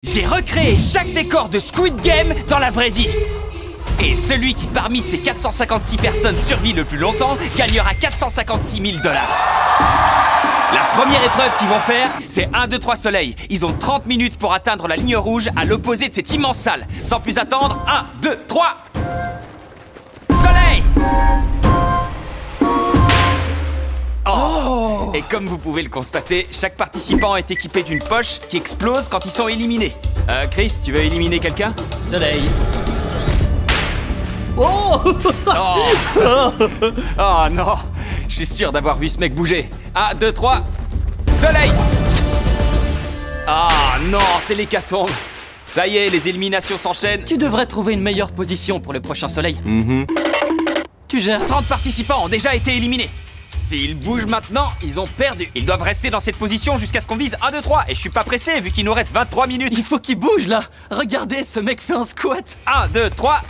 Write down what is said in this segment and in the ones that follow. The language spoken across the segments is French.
J'ai recréé chaque décor de Squid Game dans la vraie vie. Et celui qui parmi ces 456 personnes survit le plus longtemps gagnera 456 000 $. La première épreuve qu'ils vont faire, c'est 1, 2, 3 soleil. Ils ont 30 minutes pour atteindre la ligne rouge à l'opposé de cette immense salle. Sans plus attendre, 1, 2, 3... Soleil! Oh! Et comme vous pouvez le constater, chaque participant est équipé d'une poche qui explose quand ils sont éliminés. Chris, tu veux éliminer quelqu'un? Soleil. Oh! Oh! Oh non! Je suis sûr d'avoir vu ce mec bouger. 1, 2, 3... Soleil! Ah non, c'est l'hécatombe. Ça y est, les éliminations s'enchaînent. Tu devrais trouver une meilleure position pour le prochain soleil. Tu gères. 30 participants ont déjà été éliminés. S'ils bougent maintenant, ils ont perdu. Ils doivent rester dans cette position jusqu'à ce qu'on dise 1, 2, 3. Et je suis pas pressé vu qu'il nous reste 23 minutes. Il faut qu'il bouge là. Regardez, ce mec fait un squat. 1, 2, 3.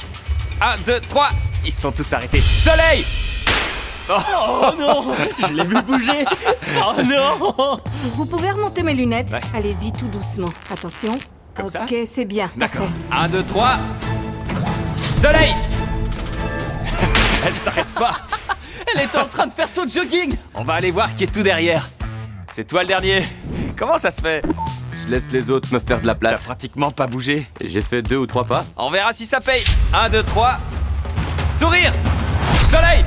1, 2, 3. Ils sont tous arrêtés. Soleil! Oh non, je l'ai vu bouger. Oh non. Vous pouvez remonter mes lunettes? Ouais. Allez-y tout doucement. Attention. Comme ça? Ok, c'est bien. D'accord. Parfait. 1, 2, 3. Soleil! Elle s'arrête pas. Elle est en train de faire son jogging. On va aller voir qui est tout derrière. C'est toi le dernier. Comment ça se fait? Je laisse les autres me faire de la T'as place. pratiquement pas bougé. J'ai fait 2 ou 3 pas. On verra si ça paye. 1, 2, 3. Sourire! Soleil!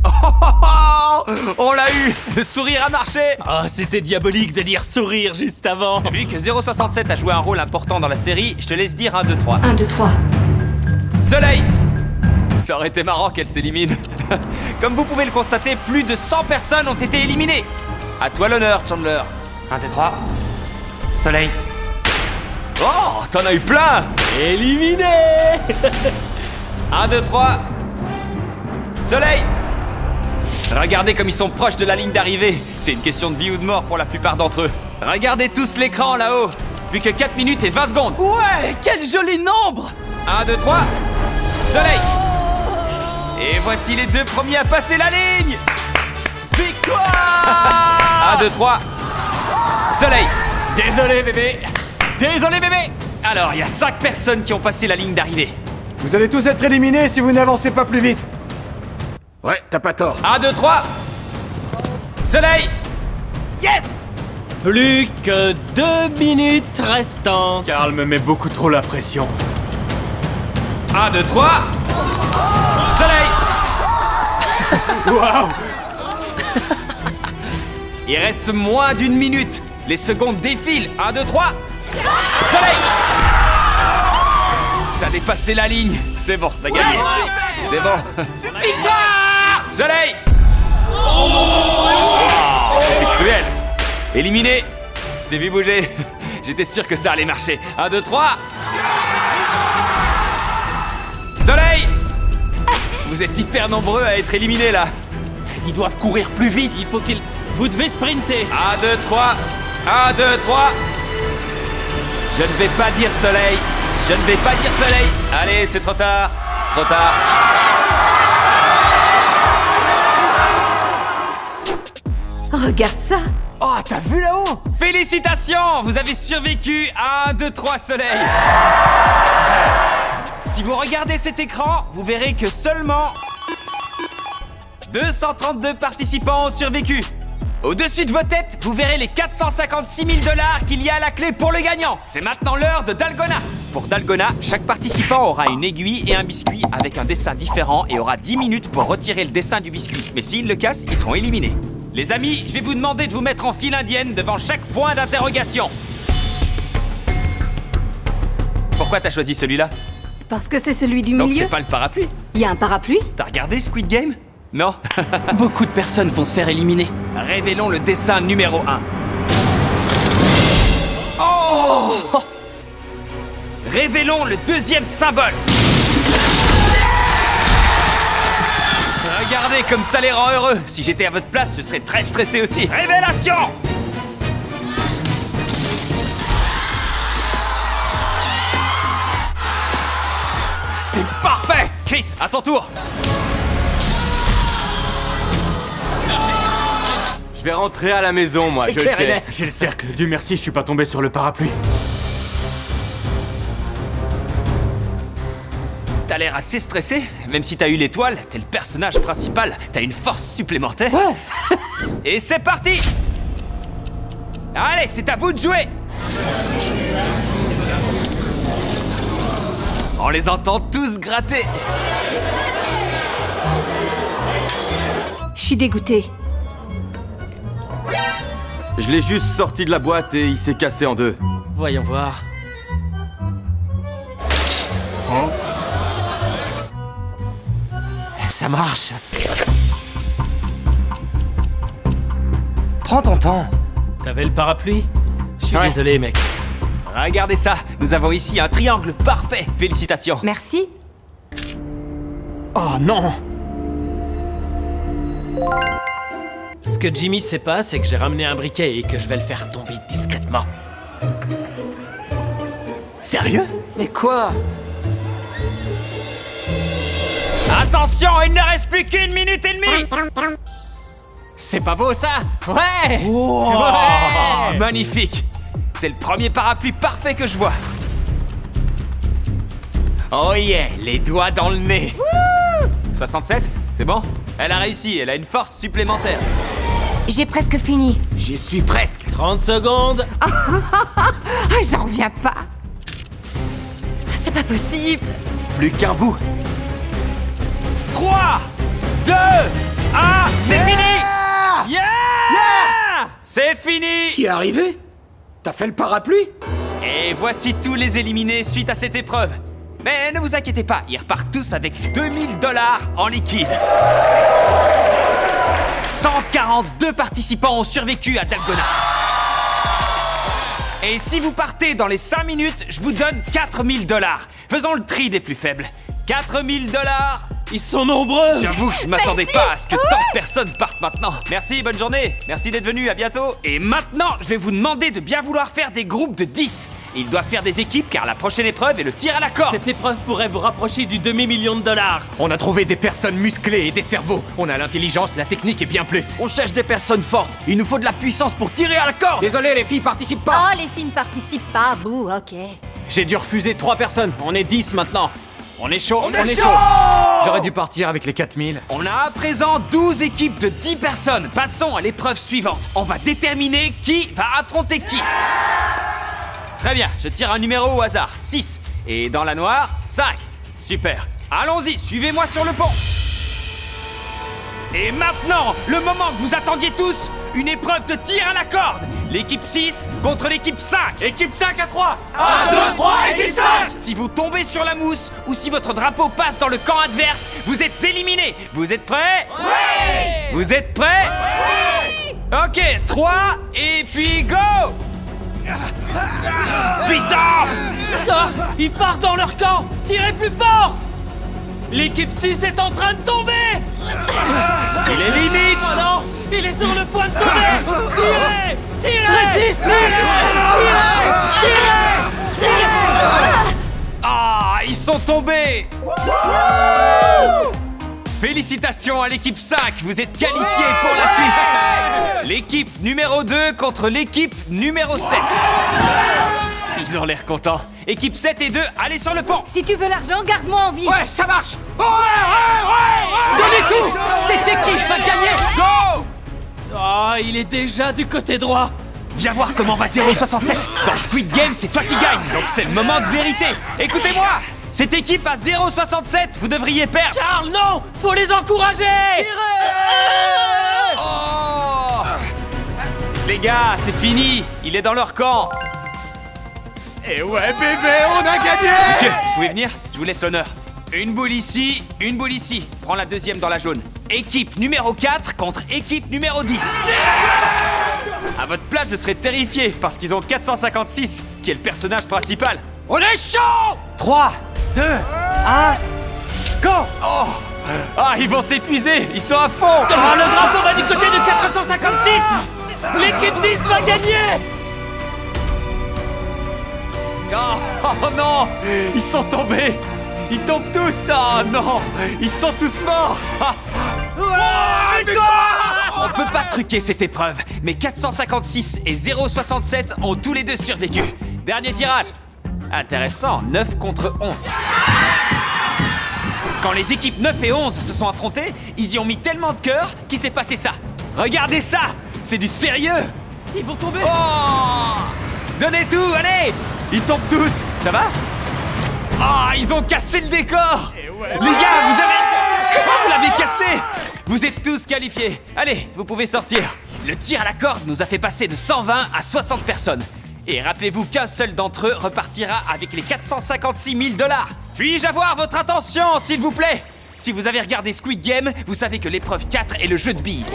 Oh, oh, oh, on l'a eu! Le sourire a marché! Oh, c'était diabolique de dire sourire juste avant. Vu que 067 a joué un rôle important dans la série, je te laisse dire 1, 2, 3. 1, 2, 3. Soleil! Ça aurait été marrant qu'elle s'élimine. Comme vous pouvez le constater, plus de 100 personnes ont été éliminées. À toi l'honneur, Chandler. 1, 2, 3. Soleil. Oh, t'en as eu plein! Éliminé. 1, 2, 3. Soleil! Regardez comme ils sont proches de la ligne d'arrivée. C'est une question de vie ou de mort pour la plupart d'entre eux. Regardez tous l'écran là-haut. Plus que 4 minutes et 20 secondes. Ouais, quel joli nombre. 1, 2, 3. Soleil! Et voici les deux premiers à passer la ligne! Victoire! 1, 2, 3. Soleil! Désolé, bébé. Désolé, bébé. Alors, il y a 5 personnes qui ont passé la ligne d'arrivée. Vous allez tous être éliminés si vous n'avancez pas plus vite. Ouais, t'as pas tort. 1, 2, 3. Soleil! Yes! Plus que 2 minutes restantes. Karl me met beaucoup trop la pression. 1, 2, 3. Soleil! Waouh. Il reste moins d'une minute. Les secondes défilent. 1, 2, 3. Soleil! T'as dépassé la ligne. C'est bon, t'as gagné. C'est bon. Victoire! Soleil! Oh, c'était cruel. Éliminé. Je t'ai vu bouger. J'étais sûr que ça allait marcher. 1, 2, 3. Soleil! Vous êtes hyper nombreux à être éliminés là. Ils doivent courir plus vite. Il faut qu'ils... Vous devez sprinter. 1, 2, 3. 1, 2, 3. Je ne vais pas dire soleil. Je ne vais pas dire soleil. Allez, c'est trop tard. Trop tard. Regarde ça. Oh, t'as vu là-haut? Félicitations! Vous avez survécu à 1, 2, 3 soleil. Si vous regardez cet écran, vous verrez que seulement 232 participants ont survécu. Au-dessus de vos têtes, vous verrez les 456 000 $ qu'il y a à la clé pour le gagnant. C'est maintenant l'heure de Dalgona. Pour Dalgona, chaque participant aura une aiguille et un biscuit avec un dessin différent et aura 10 minutes pour retirer le dessin du biscuit. Mais s'ils le cassent, ils seront éliminés. Les amis, je vais vous demander de vous mettre en file indienne devant chaque point d'interrogation. Pourquoi t'as choisi celui-là? Parce que c'est celui du Donc milieu. c'est pas le parapluie? Il y a un parapluie? T'as regardé Squid Game? Non? Beaucoup de personnes vont se faire éliminer. Révélons le dessin numéro 1. Oh! Révélons le deuxième symbole. Regardez comme ça les rend heureux. Si j'étais à votre place, je serais très stressé aussi. Révélation! C'est parfait! Chris, à ton tour! Je vais rentrer à la maison, moi, C'est je le clair et sais. net. J'ai le cercle. Dieu merci, je suis pas tombé sur le parapluie. t'as l'air assez stressé. Même si t'as eu l'étoile, t'es le personnage principal. T'as une force supplémentaire. Ouais. Et c'est parti! Allez, c'est à vous de jouer! On les entend tous gratter. Je suis dégoûtée. Je l'ai juste sorti de la boîte et il s'est cassé en deux. Voyons voir. Ça marche. Prends ton temps. T'avais le parapluie? Je suis Ouais. désolé, mec. Regardez ça, nous avons ici un triangle parfait. Félicitations. Merci. Oh non. Ce que Jimmy sait pas, c'est que j'ai ramené un briquet et que je vais le faire tomber discrètement. Sérieux? Mais quoi? Attention, il ne reste plus qu'une minute et demie! C'est pas beau ça? Ouais. Oh, Ouais. magnifique! C'est le premier parapluie parfait que je vois. Oh yeah, les doigts dans le nez. 67, c'est bon? Elle a réussi, elle a une force supplémentaire. J'ai presque fini. J'y suis presque. 30 secondes. Ah, j'en reviens pas. C'est pas possible. Plus qu'un bout. 3, 2, 1, c'est fini! Yeah! C'est fini! Qui est arrivé? T'as fait le parapluie? Et voici tous les éliminés suite à cette épreuve. Mais ne vous inquiétez pas, ils repartent tous avec 2000 $ en liquide. 142 participants ont survécu à Dalgona. Et si vous partez dans les 5 minutes, je vous donne 4000 $. Faisons le tri des plus faibles. 4000 $. Ils sont nombreux. J'avoue que je m'attendais pas à ce que tant de personnes partent maintenant. Merci, bonne journée. Merci d'être venu, à bientôt. Et maintenant, je vais vous demander de bien vouloir faire des groupes de 10. Ils doivent faire des équipes car la prochaine épreuve est le tir à la corde. Cette épreuve pourrait vous rapprocher du demi-million de $. On a trouvé des personnes musclées et des cerveaux. On a l'intelligence, la technique et bien plus. On cherche des personnes fortes. Il nous faut de la puissance pour tirer à la corde. Désolé, les filles participent pas. Oh, les filles ne participent pas. Bouh, ok. J'ai dû refuser 3 personnes. On est 10 maintenant. On est chaud, on est chaud. J'aurais dû partir avec les 4000. On a à présent 12 équipes de 10 personnes. Passons à l'épreuve suivante. On va déterminer qui va affronter qui. Très bien, je tire un numéro au hasard. 6. Et dans la noire, 5. Super. Allons-y, suivez-moi sur le pont. Et maintenant, le moment que vous attendiez tous, une épreuve de tir à la corde. L'équipe 6 contre l'équipe 5. Équipe 5 à 3. 1, 2, 3, équipe 5. Si vous tombez sur la mousse ou si votre drapeau passe dans le camp adverse, vous êtes éliminés. Vous êtes prêts? Oui. Vous êtes prêts? Oui. Ok, 3 et puis go. Puissance. Ah, ils partent dans leur camp. Tirez plus fort. L'équipe 6 est en train de tomber. Il est limite. Oh non, il est sur le point de tomber. Tirez. Tirez. Résiste. Tirez. Ah, ils sont tombés. Félicitations à l'équipe 5, vous êtes qualifiés pour la suite. L'équipe numéro 2 contre l'équipe numéro 7. Ils ont l'air contents. Équipe 7 et 2, allez sur le pont. Si tu veux l'argent, garde-moi en vie. Ouais, ça marche! Donnez tout. Cette équipe va gagner. Go. Ah, il est déjà du côté droit. Viens voir comment va 067. Dans Squid Game, c'est toi qui gagne, donc c'est le moment de vérité. Écoutez-moi, cette équipe à 067, vous devriez perdre. Carl, non, faut les encourager. Oh. Les gars, c'est fini. Il est dans leur camp. Et ouais, bébé, on a gagné! Monsieur, vous pouvez venir? Je vous laisse l'honneur. Une boule ici, une boule ici. Prends la deuxième dans la jaune. Équipe numéro 4 contre équipe numéro 10. À votre place, je serais terrifié parce qu'ils ont 456, qui est le personnage principal. On est chaud. 3, 2, 1, go! Oh! Ah, ils vont s'épuiser, ils sont à fond! Ah, le drapeau va du côté de 456. L'équipe 10 va gagner. Oh, oh non! Ils sont tombés! Ils tombent tous! Oh non! Ils sont tous morts! On peut pas truquer cette épreuve, mais 456 et 067 ont tous les deux survécu. Dernier tirage. Intéressant, 9 contre 11. Quand les équipes 9 et 11 se sont affrontées, ils y ont mis tellement de cœur qu'il s'est passé ça. Regardez ça! C'est du sérieux! Ils vont tomber. Oh! Donnez tout, allez! Ils tombent tous, ça va? Ah, ils ont cassé le décor! Les gars, vous avez... Comment vous l'avez cassé? Vous êtes tous qualifiés. Allez, vous pouvez sortir. Le tir à la corde nous a fait passer de 120 à 60 personnes. Et rappelez-vous qu'un seul d'entre eux repartira avec les 456 000 $. Puis-je avoir votre attention, s'il vous plaît? Si vous avez regardé Squid Game, vous savez que l'épreuve 4 est le jeu de billes.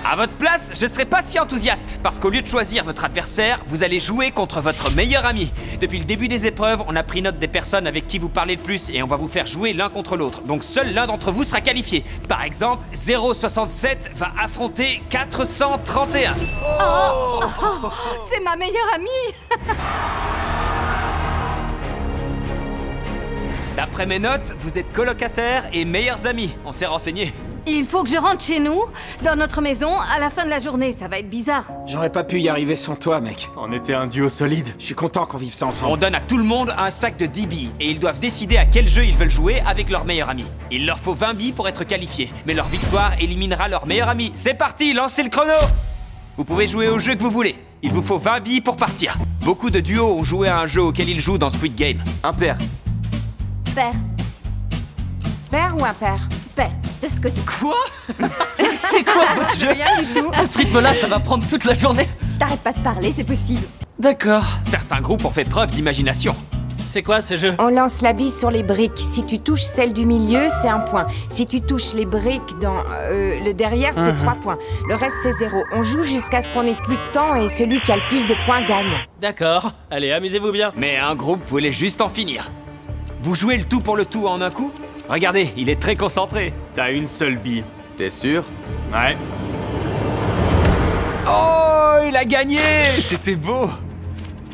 À votre place, je serais pas si enthousiaste, parce qu'au lieu de choisir votre adversaire, vous allez jouer contre votre meilleur ami. Depuis le début des épreuves, on a pris note des personnes avec qui vous parlez le plus et on va vous faire jouer l'un contre l'autre. Donc seul l'un d'entre vous sera qualifié. Par exemple, 067 va affronter 431. C'est ma meilleure amie. D'après mes notes, vous êtes colocataires et meilleurs amis. On s'est renseigné. Il faut que je rentre chez nous, dans notre maison, à la fin de la journée. Ça va être bizarre. J'aurais pas pu y arriver sans toi, mec. On était un duo solide. Je suis content qu'on vive ça On ensemble. donne à tout le monde un sac de 10 billes et ils doivent décider à quel jeu ils veulent jouer avec leur meilleur ami. Il leur faut 20 billes pour être qualifiés, mais leur victoire éliminera leur meilleur ami. C'est parti, lancez le chrono! Vous pouvez jouer au jeu que vous voulez. Il vous faut 20 billes pour partir. Beaucoup de duos ont joué à un jeu auquel ils jouent dans Squid Game. Impair. Père, Père ou impair? père, de ce côté. Quoi? C'est quoi votre jeu? Rien du tout. À ce rythme-là, ça va prendre toute la journée. Si t'arrêtes pas de parler, c'est possible. D'accord. Certains groupes ont fait preuve d'imagination. C'est quoi ce jeu? On lance la bille sur les briques. Si tu touches celle du milieu, c'est 1 point. Si tu touches les briques dans le derrière, c'est 3 points. Le reste, c'est 0. On joue jusqu'à ce qu'on ait plus de temps et celui qui a le plus de points gagne. D'accord. Allez, amusez-vous bien. Mais un groupe voulait juste en finir. Vous jouez le tout pour le tout en un coup? Regardez, il est très concentré. T'as une seule bille. T'es sûr? Ouais. Oh, il a gagné! C'était beau!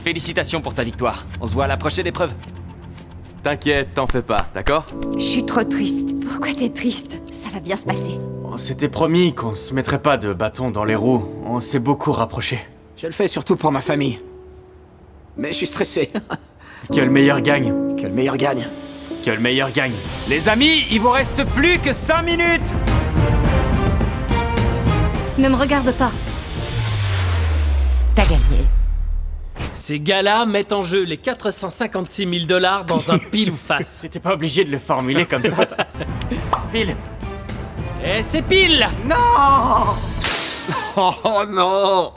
Félicitations pour ta victoire. On se voit à la prochaine épreuve. T'inquiète, t'en fais pas, d'accord? Je suis trop triste. Pourquoi t'es triste? Ça va bien se passer. On s'était promis qu'on se mettrait pas de bâton dans les roues. On s'est beaucoup rapprochés. Je le fais surtout pour ma famille. Mais je suis stressé. Que le meilleur gagne. Que le meilleur gagne. Que le meilleur gagne. Les amis, il vous reste plus que 5 minutes! Ne me regarde pas. T'as gagné. Ces gars-là mettent en jeu les 456 000 $ dans un pile ou face. T'étais pas obligé de le formuler comme ça. Pile. Et c'est pile! Oh non!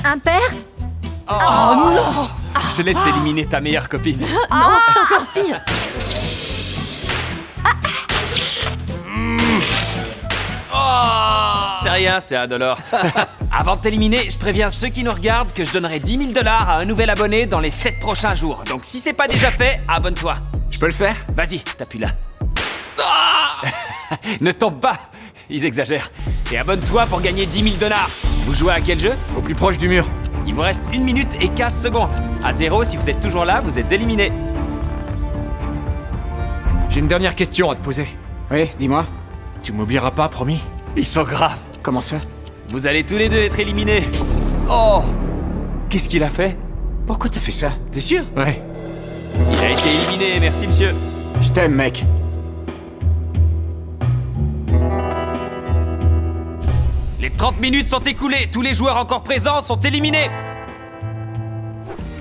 Un père? Je te laisse éliminer ta meilleure copine. Non, c'est encore pire. C'est rien, c'est indolore. Avant de t'éliminer, je préviens ceux qui nous regardent que je donnerai 10 000 $ à un nouvel abonné dans les 7 prochains jours. Donc si c'est pas déjà fait, abonne-toi. Je peux le faire? Vas-y, t'appuies là. Ne tombe pas, ils exagèrent. Et abonne-toi pour gagner 10 000 $. Vous jouez à quel jeu? Au plus proche du mur. Il vous reste 1 minute et 15 secondes. À 0, si vous êtes toujours là, vous êtes éliminé. J'ai une dernière question à te poser. Oui, dis-moi. Tu m'oublieras pas, promis? Ils sont graves. Comment ça? Vous allez tous les deux être éliminés. Oh! Qu'est-ce qu'il a fait? Pourquoi t'as fait ça? T'es sûr? Ouais. Il a été éliminé, merci monsieur. Je t'aime, mec. Les 30 minutes sont écoulées, tous les joueurs encore présents sont éliminés.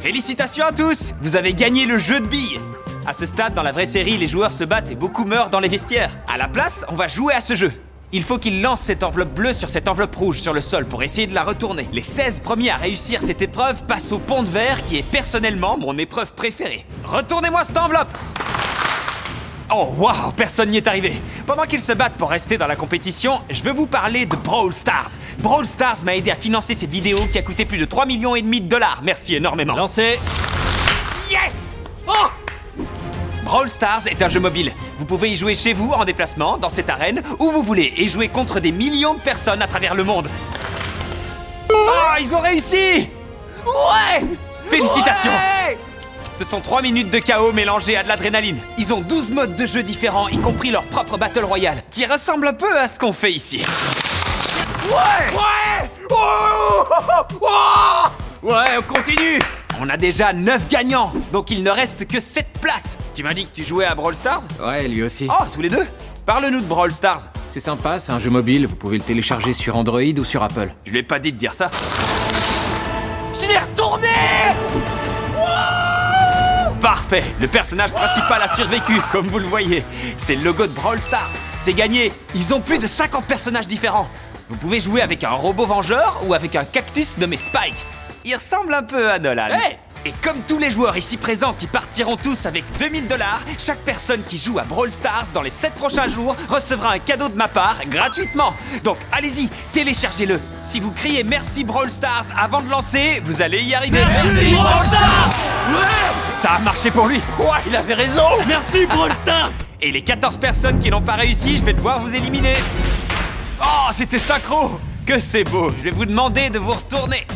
Félicitations à tous, vous avez gagné le jeu de billes. À ce stade, dans la vraie série, les joueurs se battent et beaucoup meurent dans les vestiaires. À la place, on va jouer à ce jeu. Il faut qu'ils lancent cette enveloppe bleue sur cette enveloppe rouge sur le sol pour essayer de la retourner. Les 16 premiers à réussir cette épreuve passent au pont de verre qui est personnellement mon épreuve préférée. Retournez-moi cette enveloppe! Oh waouh, personne n'y est arrivé. Pendant qu'ils se battent pour rester dans la compétition, je veux vous parler de Brawl Stars. Brawl Stars m'a aidé à financer cette vidéo qui a coûté plus de 3,5 millions de $. Merci énormément. Lancez. Yes! Oh! Brawl Stars est un jeu mobile. Vous pouvez y jouer chez vous, en déplacement, dans cette arène, où vous voulez, et jouer contre des millions de personnes à travers le monde. Oh, ils ont réussi! Ouais! Félicitations! Ouais! Ce sont 3 minutes de chaos mélangées à de l'adrénaline. Ils ont 12 modes de jeu différents, y compris leur propre Battle Royale, qui ressemble un peu à ce qu'on fait ici. Ouais! Ouais! Oh! Oh! Ouais, on continue! On On a déjà 9 gagnants, donc il ne reste que 7 places. Tu m'as dit que tu jouais à Brawl Stars? Ouais, lui aussi. Oh, tous les deux? Parle-nous de Brawl Stars. C'est sympa, c'est un jeu mobile, vous pouvez le télécharger sur Android ou sur Apple. Je lui ai pas dit de dire ça. Je l'ai retourné! Parfait, le personnage principal a survécu, comme vous le voyez. C'est le logo de Brawl Stars. C'est gagné. Ils ont plus de 50 personnages différents. Vous pouvez jouer avec un robot vengeur ou avec un cactus nommé Spike. Il ressemble un peu à Nolan. Hey! Et comme tous les joueurs ici présents qui partiront tous avec 2000 $, chaque personne qui joue à Brawl Stars dans les 7 prochains jours recevra un cadeau de ma part gratuitement. Donc allez-y, téléchargez-le. Si vous criez merci Brawl Stars avant de lancer, vous allez y arriver. Merci Brawl Stars! Ça a marché pour lui. Ouais, il avait raison! Merci Brawl Stars! Et les 14 personnes qui n'ont pas réussi, je vais devoir vous éliminer. Oh, c'était synchro. Que c'est beau. Je vais vous demander de vous retourner.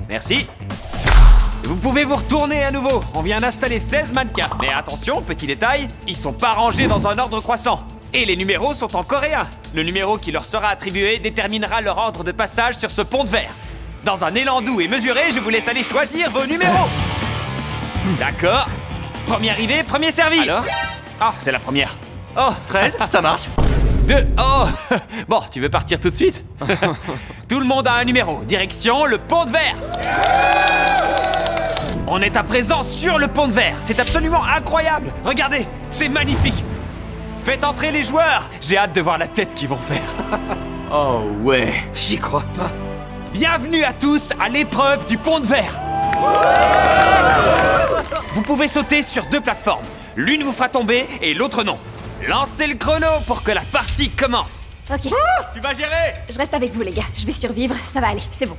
Merci. Vous pouvez vous retourner à nouveau. On vient d'installer 16 mannequins. Mais attention, petit détail, ils sont pas rangés dans un ordre croissant. Et les numéros sont en coréen. Le numéro qui leur sera attribué déterminera leur ordre de passage sur ce pont de verre. Dans un élan doux et mesuré, je vous laisse aller choisir vos numéros. D'accord. Premier arrivé, premier servi. Alors? Ah, c'est la première. Oh, 13, ça marche. 2, oh. Bon, tu veux partir tout de suite? Tout le monde a un numéro. Direction le pont de verre. On est à présent sur le pont de verre. C'est absolument incroyable. Regardez, c'est magnifique. Faites entrer les joueurs. J'ai hâte de voir la tête qu'ils vont faire. Oh ouais, j'y crois pas. Bienvenue à tous à l'épreuve du pont de verre. Vous pouvez sauter sur 2 plateformes. L'une vous fera tomber et l'autre non. Lancez le chrono pour que la partie commence. Ok, Tu vas gérer? je reste avec vous les gars. Je vais survivre, ça va aller, c'est bon.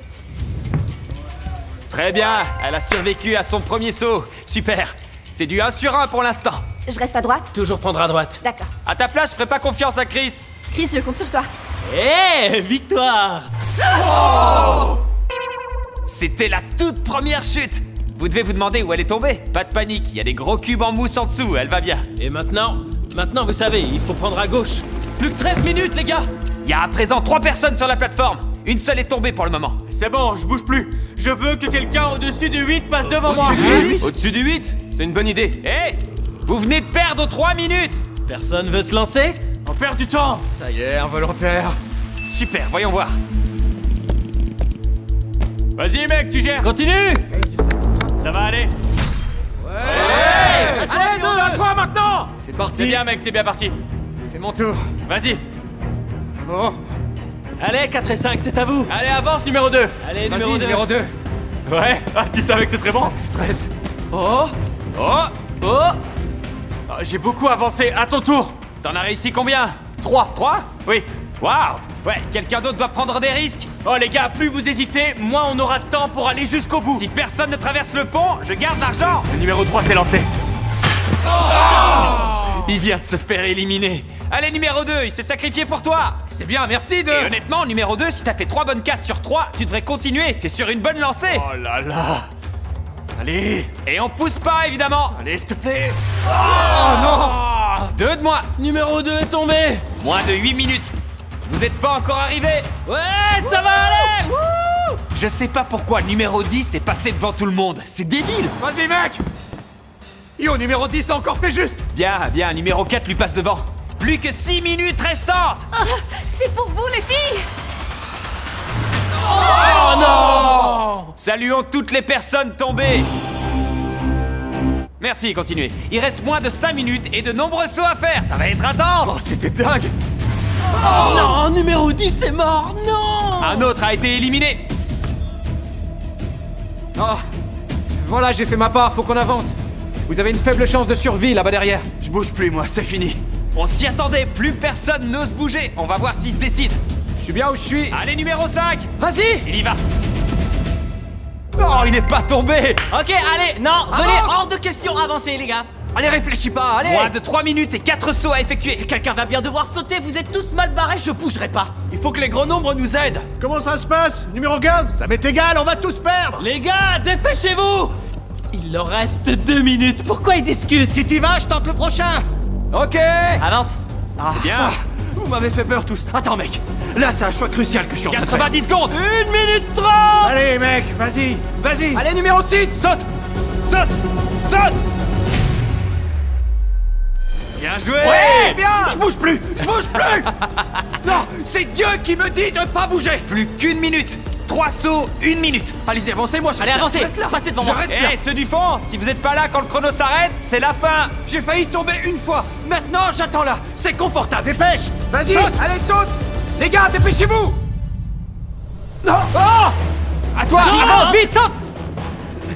Très bien, elle a survécu à son premier saut. Super. C'est du 1 sur 1 pour l'instant. Je reste à droite? Toujours prendre à droite. D'accord. À ta place, je ferai pas confiance à Chris. Chris, je compte sur toi. Eh, victoire! C'était la toute première chute. Vous devez vous demander où elle est tombée. Pas de panique, il y a des gros cubes en mousse en dessous, elle va bien. Et maintenant, vous savez, il faut prendre à gauche. Plus que 13 minutes, les gars! Il y a à présent 3 personnes sur la plateforme. Une seule est tombée pour le moment. C'est bon, je bouge plus. Je veux que quelqu'un au-dessus du 8 passe devant moi. Au-dessus du 8? C'est une bonne idée. Hé, vous venez de perdre 3 minutes. Personne veut se lancer? On perd du temps. Ça y est, involontaire. Super, voyons voir. Vas-y mec, tu gères. Continue! Ça va aller. Allez, deux à toi maintenant! C'est C'est parti. bien mec, t'es bien parti. C'est mon tour. Vas-y. Oh, Allez, 4 et 5, c'est à vous! Allez, avance numéro 2. Allez, vas-y, numéro 2. numéro 2. Ouais, ah, tu savais que ce serait bon. Stress. Oh! Oh, Oh! Ah, j'ai beaucoup avancé, à ton tour. t'en as réussi combien? 3. 3? Oui. Waouh. Ouais, quelqu'un d'autre doit prendre des risques. Oh les gars, plus vous hésitez, moins on aura de temps pour aller jusqu'au bout. Si personne ne traverse le pont, je garde l'argent. Le numéro 3 s'est lancé. Il vient de se faire éliminer. Allez, numéro 2, il s'est sacrifié pour toi. C'est bien, merci de... Et honnêtement, numéro 2, si t'as fait 3 bonnes cases sur 3, tu devrais continuer. T'es sur une bonne lancée. Oh là là. Allez, Et on pousse pas, évidemment. allez s'il te plaît. 2 de moins. Numéro 2 est tombé! Moins de 8 minutes. Vous êtes pas encore arrivé. Ouais, ça va aller! Wouh! Je sais pas pourquoi numéro 10 est passé devant tout le monde. C'est débile. Vas-y, mec. Yo, numéro 10 a encore fait juste. Bien, bien, numéro 4 lui passe devant. Plus que 6 minutes restantes. Ah, c'est pour vous, les filles! Oh non! Saluons toutes les personnes tombées. Merci, continuez. Il reste moins de 5 minutes et de nombreux sauts à faire. Ça va être intense. Oh, c'était dingue. Non, numéro 10 est mort! Non! Un autre a été éliminé. Oh, voilà, j'ai fait ma part, faut qu'on avance. Vous avez une faible chance de survie là-bas derrière. Je bouge plus, moi, c'est fini. On s'y attendait, plus personne n'ose bouger. On va voir s'il se décide. Je suis bien où je suis. Allez, numéro 5. Vas-y! Il y va. Oh, il n'est pas tombé. Ok, allez, non, venez, hors de question, avancez les gars. Allez, réfléchis pas, allez. Moins de 3 minutes et 4 sauts à effectuer. Quelqu'un va bien devoir sauter, vous êtes tous mal barrés, je bougerai pas. Il faut que les gros nombres nous aident. Comment ça se passe? Numéro 15? Ça m'est égal, on va tous perdre! Les gars, dépêchez-vous! Il leur reste 2 minutes, pourquoi ils discutent? Si t'y vas, je tente le prochain! Ok. Avance. Bien. Vous m'avez fait peur tous. Attends mec, là c'est un choix crucial que je suis en train de faire. 90 secondes. 1 minute 30! Allez, mec, vas-y, vas-y! Allez, numéro 6. Saute. Saute! Saute! Bien joué! Ouais, bien. Je bouge plus. Non, c'est Dieu qui me dit de pas bouger. Plus qu'une minute! 3 sauts, 1 minute! Allez-y, avancez-moi. Allez, avancez. Passez devant moi. Je reste Eh, là. ceux du fond, si vous êtes pas là quand le chrono s'arrête, c'est la fin! J'ai failli tomber une fois. Maintenant, j'attends là. C'est confortable. Dépêche! Vas-y! Allez, saute. Les gars, dépêchez-vous. Non. Oh! À toi! Avance, vite, saute.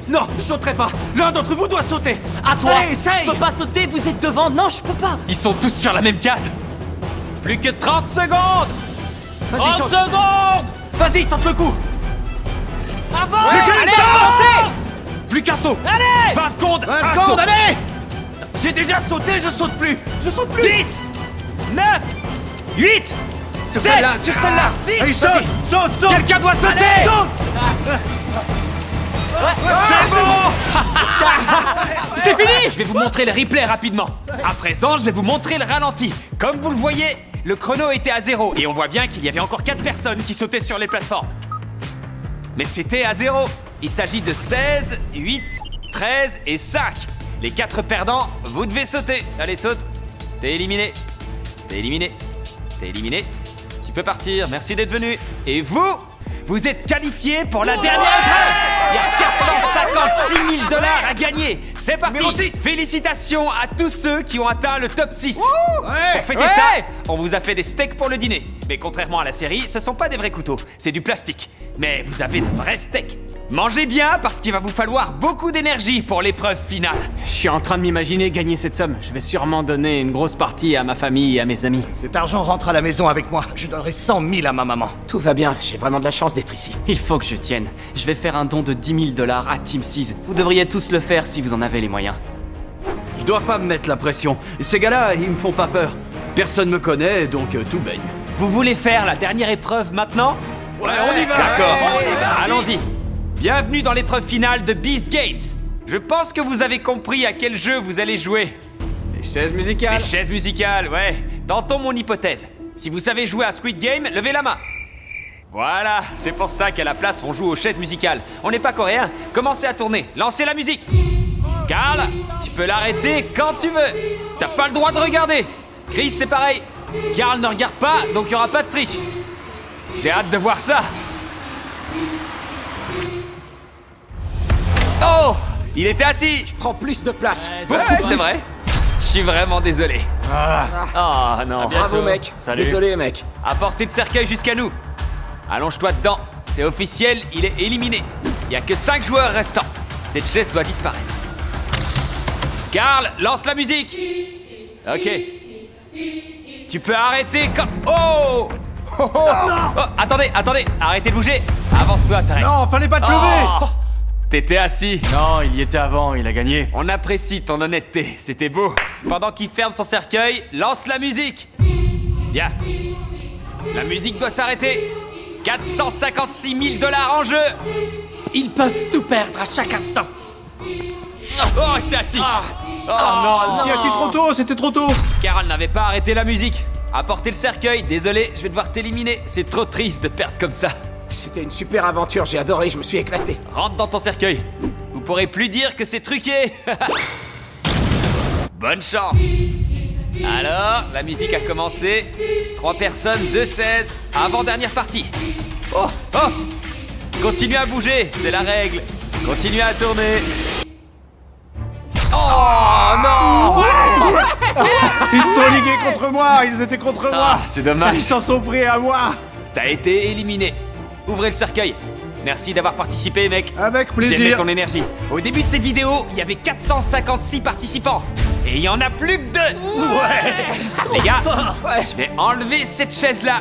Non, je sauterai pas. L'un d'entre vous doit sauter. À toi. Allez, essaye. Je peux pas sauter, vous êtes devant. Non, je peux pas. Ils sont tous sur la même case! Plus que 30 secondes! Vas-y, 30 saute. secondes. Vas-y, tente le coup. Avance. Allez, avancez. Plus qu'un saut! Allez. 20 secondes! 20 un secondes, saut. allez! J'ai déjà sauté, je saute plus. 10! 9! 8! Sur 7! celle-là, sur celle-là. 6! Allez, saute! Quelqu'un doit sauter! C'est bon! C'est fini. Je vais vous montrer le replay rapidement. À présent, je vais vous montrer le ralenti. Comme vous le voyez, le chrono était à 0 et on voit bien qu'il y avait encore 4 personnes qui sautaient sur les plateformes. Mais c'était à 0. Il s'agit de 16, 8, 13 et 5. Les 4 perdants, vous devez sauter. Allez, saute. T'es éliminé. T'es éliminé. T'es éliminé. Tu peux partir. Merci d'être venu. Et vous êtes qualifiés pour la dernière épreuve. Il y a 456 000 $ à gagner. C'est parti. Numéro 6. Félicitations à tous ceux qui ont atteint le top 6. Ouais! Pour fêter ça, on vous a fait des steaks pour le dîner. Mais contrairement à la série, ce sont pas des vrais couteaux, c'est du plastique. Mais vous avez de vrais steaks. Mangez bien parce qu'il va vous falloir beaucoup d'énergie pour l'épreuve finale. Je suis en train de m'imaginer gagner cette somme. Je vais sûrement donner une grosse partie à ma famille et à mes amis. Cet argent rentre à la maison avec moi. Je donnerai 100 000 à ma maman. Tout va bien, j'ai vraiment de la chance d'être ici. Il faut que je tienne. Je vais faire un don de 10 000 $ à Team 6. Vous devriez tous le faire si vous en avez les moyens. Je dois pas me mettre la pression. Ces gars-là, ils me font pas peur. Personne me connaît, donc tout baigne. Vous voulez faire la dernière épreuve maintenant? Ouais, on y va. D'accord, On y va. allons-y. Bienvenue dans l'épreuve finale de Beast Games. Je pense que vous avez compris à quel jeu vous allez jouer. Les chaises musicales. Les chaises musicales, ouais. Tentons mon hypothèse. Si vous savez jouer à Squid Game, levez la main. Voilà, c'est pour ça qu'à la place, on joue aux chaises musicales. On n'est pas coréen. Commencez à tourner. Lancez la musique. Carl, tu peux l'arrêter quand tu veux. T'as pas le droit de regarder. Chris, c'est pareil. Carl ne regarde pas, donc il n'y aura pas de triche. J'ai hâte de voir ça. Oh, il était assis. Prends plus de place. Ouais, c'est vrai. Je suis vraiment désolé. Oh non. Bravo mec. Désolé mec. Apportez le cercueil jusqu'à nous. Allonge-toi dedans. C'est officiel, il est éliminé. Il n'y a que 5 joueurs restants. Cette chaise doit disparaître. Carl, lance la musique. Ok. Tu peux arrêter quand... Oh, oh, oh. Oh, attendez, arrêtez de bouger. Avance-toi, Tarek. Non, fallait pas te lever! Oh, t'étais assis. Non, il y était avant, il a gagné. On apprécie ton honnêteté, c'était beau. Pendant qu'il ferme son cercueil, lance la musique. Bien. La musique doit s'arrêter. 456 000 $ en jeu. Ils peuvent tout perdre à chaque instant. Oh, il s'est assis. Oh non, Si assis trop tôt, c'était trop tôt! Carl n'avait pas arrêté la musique. Apportez le cercueil. Désolé, je vais devoir t'éliminer. C'est trop triste de perdre comme ça. C'était une super aventure, j'ai adoré, je me suis éclaté. Rentre dans ton cercueil. Vous pourrez plus dire que c'est truqué. Bonne chance. Alors, la musique a commencé. 3 personnes, 2 chaises. Avant-dernière partie. Oh, oh. Continuez à bouger, c'est la règle. Continuez à tourner. Oh non. Ils se sont ligués contre moi! Ils étaient contre moi! Ah, c'est dommage. Ils s'en sont pris à moi! T'as été éliminé. Ouvrez le cercueil. Merci d'avoir participé, mec. Avec J'aimais plaisir! ton énergie. Au début de cette vidéo, il y avait 456 participants. Et il y en a plus que 2. Ouais. Les gars, je vais enlever cette chaise-là.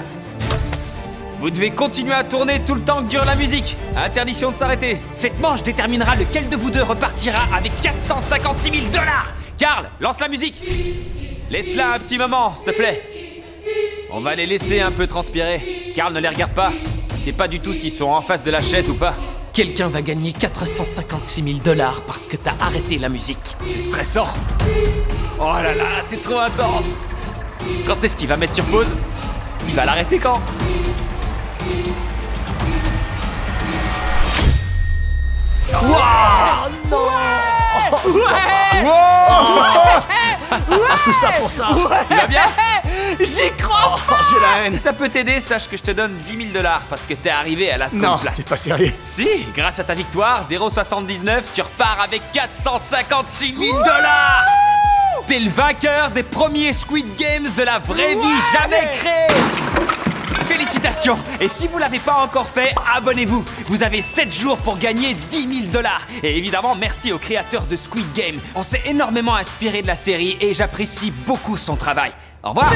Vous devez continuer à tourner tout le temps que dure la musique. Interdiction de s'arrêter. Cette manche déterminera lequel de vous deux repartira avec 456 000 $. Carl, lance la musique. Laisse-la un petit moment, s'il te plaît. On va les laisser un peu transpirer. Carl, ne les regarde pas. Il sait pas du tout s'ils sont en face de la chaise ou pas. Quelqu'un va gagner 456 000 $ parce que t'as arrêté la musique. C'est stressant. Oh là là, c'est trop intense. Quand est-ce qu'il va mettre sur pause? Il va l'arrêter quand? Waouh! Non! Tout ça pour ça. Tu vas bien? J'y crois! Oh, j'ai la haine. Si ça peut t'aider, sache que je te donne 10 000 $ parce que t'es arrivé à la seconde Non, place. t'es pas sérieux. Si, grâce à ta victoire, 0,79, tu repars avec 456 000 $. T'es le vainqueur des premiers Squid Games de la vraie vie jamais créés. Félicitations! Et si vous l'avez pas encore fait, abonnez-vous! Vous avez 7 jours pour gagner 10 000 $. Et évidemment, merci aux créateurs de Squid Game. On s'est énormément inspiré de la série et j'apprécie beaucoup son travail. Au revoir!